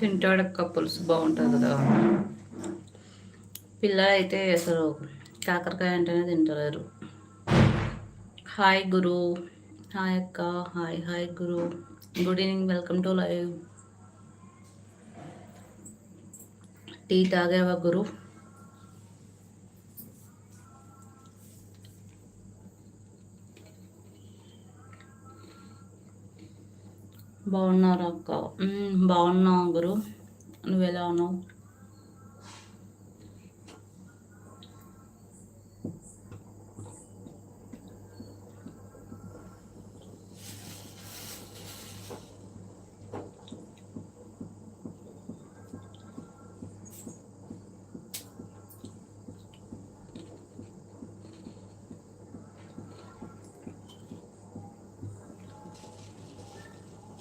తింటాడక్క పులుసు బాగుంటుంది కదా. పిల్లలు అయితే అసలు కాకరకాయ అంటేనే తింటలేరు. హాయ్ గురు, హాయ్ అక్క, హాయ్ హాయ్ గురు, good evening, welcome to live. Tea తాగావా గురు? బాగున్నారా అక్క? బాగున్నా గురు, నువ్వు ఎలా ఉన్నావు?